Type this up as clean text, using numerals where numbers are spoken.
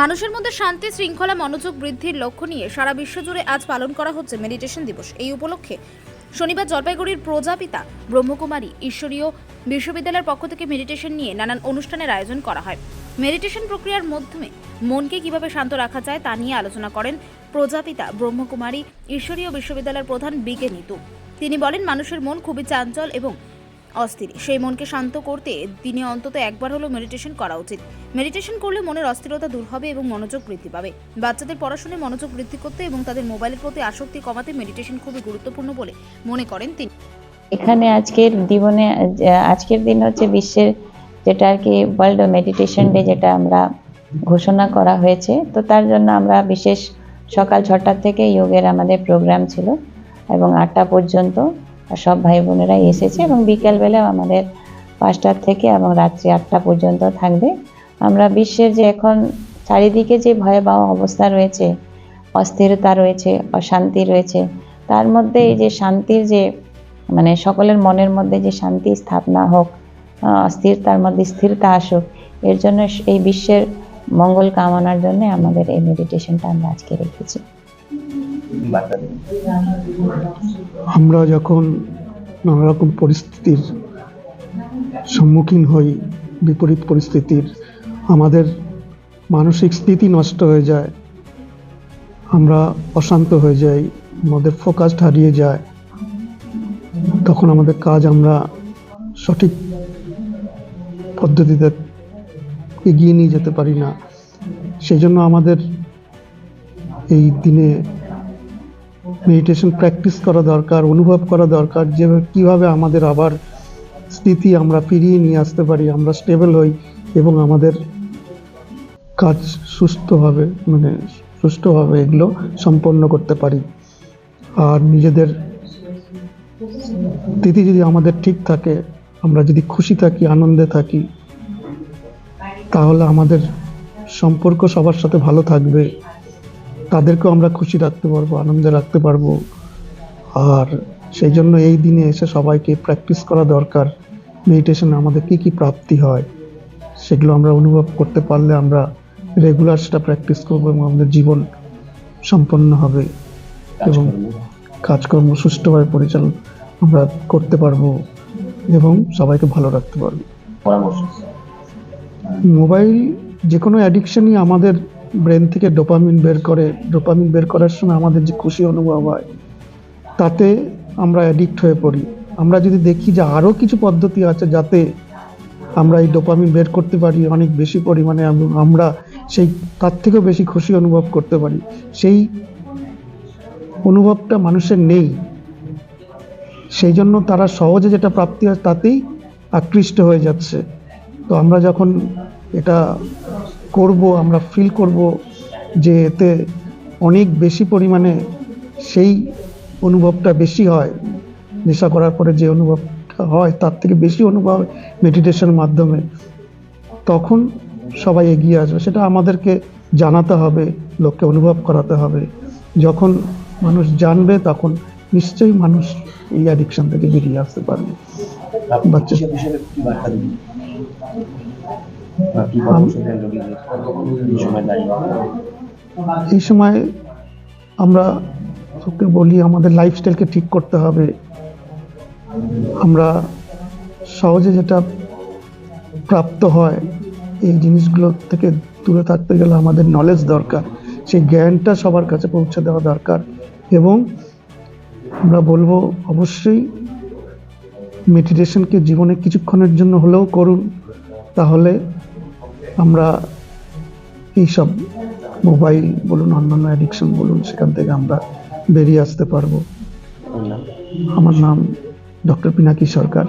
মানুষের মধ্যে শান্তি, শৃঙ্খলা, মনোযোগ বৃদ্ধির লক্ষ্য নিয়ে সারা বিশ্বজুড়ে আজ পালন করা হচ্ছে মেডিটেশন দিবস। এই উপলক্ষে শনিবার জলপাইগুড়ির প্রজাপিতা ব্রহ্মকুমারী ঈশ্বরীয় বিশ্ববিদ্যালয়ের পক্ষ থেকে মেডিটেশন নিয়ে নানান অনুষ্ঠানের আয়োজন করা হয়। মেডিটেশন প্রক্রিয়ার মাধ্যমে মনকে কিভাবে শান্ত রাখা যায় তা নিয়ে আলোচনা করেন প্রজাপিতা ব্রহ্মকুমারী ঈশ্বরীয় বিশ্ববিদ্যালয়ের প্রধান বিকে নিতু। তিনি বলেন, মানুষের মন খুবই চাঞ্চল এবং অস্থির। সেই মনকে শান্ত করতে দিনে অন্তত একবার হলেও মেডিটেশন করা উচিত। মেডিটেশন করলে মনের অস্থিরতা দূর হবে এবং মনোযোগ বৃদ্ধি পাবে। বাচ্চাদের পড়াশোনায় মনোযোগ বৃদ্ধি করতে এবং তাদের মোবাইলের প্রতি আসক্তি কমাতে মেডিটেশন খুবই গুরুত্বপূর্ণ বলে মনে করেন তিনি। এখানে আজকের দিন হচ্ছে বিশ্বের যেটা আর কি ওয়ার্ল্ড মেডিটেশন ডে, যেটা আমরা ঘোষণা করা হয়েছে। তো তার জন্য আমরা বিশেষ সকাল 6টা থেকে যোগের আমাদের প্রোগ্রাম ছিল এবং 8টা পর্যন্ত সব ভাই বোনেরাই এসেছে এবং বিকেলবেলাও আমাদের 5টা থেকে এবং রাত্রি 8টা পর্যন্ত থাকবে। আমরা বিশ্বের যে এখন চারিদিকে যে ভয়াবহ অবস্থা রয়েছে, অস্থিরতা রয়েছে, অশান্তি রয়েছে, তার মধ্যে এই যে শান্তির যে সকলের মনের মধ্যে যে শান্তি স্থাপনা হোক, অস্থিরতার মধ্যে স্থিরতা আসুক, এর জন্য এই বিশ্বের মঙ্গল কামনার জন্য আমাদের এই মেডিটেশনটা আমরা আজকে রেখেছি। আমরা যখন নানা রকম পরিস্থিতির সম্মুখীন হই, বিপরীত পরিস্থিতির, আমাদের মানসিক স্থিতি নষ্ট হয়ে যায়, আমরা অশান্ত হয়ে যাই, আমাদের ফোকাস হারিয়ে যায়, তখন আমাদের কাজ আমরা সঠিক পদ্ধতিতে এগিয়ে নিয়ে যেতে পারি না। সেই জন্য আমাদের এই দিনে মেডিটেশন প্র্যাকটিস করা দরকার, অনুভব করা দরকার, যে কীভাবে আমাদের আবার স্থিতি আমরা ফিরিয়ে নিয়ে আসতে পারি, আমরা স্টেবল হই এবং আমাদের কাজ সুস্থভাবে এগুলো সম্পন্ন করতে পারি। আর নিজেদের স্থিতি যদি আমাদের ঠিক থাকে, আমরা যদি খুশি থাকি, আনন্দে থাকি, তাহলে আমাদের সম্পর্ক সবার সাথে ভালো থাকবে, তাদেরকেও আমরা খুশি রাখতে পারবো, আনন্দে রাখতে পারবো। আর সেই জন্য এই দিনে এসে সবাইকে প্র্যাকটিস করা দরকার। মেডিটেশনে আমাদের কি প্রাপ্তি হয় সেগুলো আমরা অনুভব করতে পারলে আমরা রেগুলার সেটা প্র্যাকটিস করবো এবং আমাদের জীবন সম্পন্ন হবে এবং কাজকর্ম সুষ্ঠুভাবে পরিচালনা আমরা করতে পারবো এবং সবাইকে ভালো রাখতে পারবো। মোবাইল যে কোনো অ্যাডিকশনই আমাদের ব্রেন থেকে ডোপামিন বের করার সময় আমাদের যে খুশি অনুভব হয়, তাতে আমরা অ্যাডিক্ট হয়ে পড়ি। আমরা যদি দেখি যে আরও কিছু পদ্ধতি আছে যাতে আমরা এই ডোপামিন বের করতে পারি অনেক বেশি পরিমাণে, এবং আমরা তার থেকেও বেশি খুশি অনুভব করতে পারি, সেই অনুভবটা মানুষের নেই। সেই জন্য তারা সহজে যেটা প্রাপ্তি হয় তাতেই আকৃষ্ট হয়ে যাচ্ছে। তো আমরা যখন এটা করব, আমরা ফিল করব যে এতে অনেক বেশি পরিমাণে সেই অনুভবটা বেশি হয়, নেশা করার পরে যে অনুভবটা হয় তার থেকে বেশি অনুভব মেডিটেশনের মাধ্যমে, তখন সবাই এগিয়ে আসবে। সেটা আমাদেরকে জানাতে হবে, লোককে অনুভব করাতে হবে। যখন মানুষ জানবে তখন নিশ্চয়ই মানুষ এই অ্যাডিকশন থেকে বেরিয়ে আসতে পারবে। এই সময় আমরা ওকে বলি আমাদের লাইফস্টাইলকে ঠিক করতে হবে। আমরা সহজে যেটা প্রাপ্ত হয় এই জিনিসগুলো থেকে দূরে থাকতে গেলে আমাদের নলেজ দরকার, সেই জ্ঞানটা সবার কাছে পৌঁছে দেওয়া দরকার। এবং আমরা বলবো অবশ্যই মেডিটেশনকে জীবনে কিছুক্ষণের জন্য হলেও করুন, তাহলে আমরা এইসব মোবাইল বলুন, অন্যান্য অ্যাডিকশন বলুন, সেখান থেকে আমরা বেরিয়ে আসতে পারবো। আমার নাম ডক্টর পিনাকি সরকার।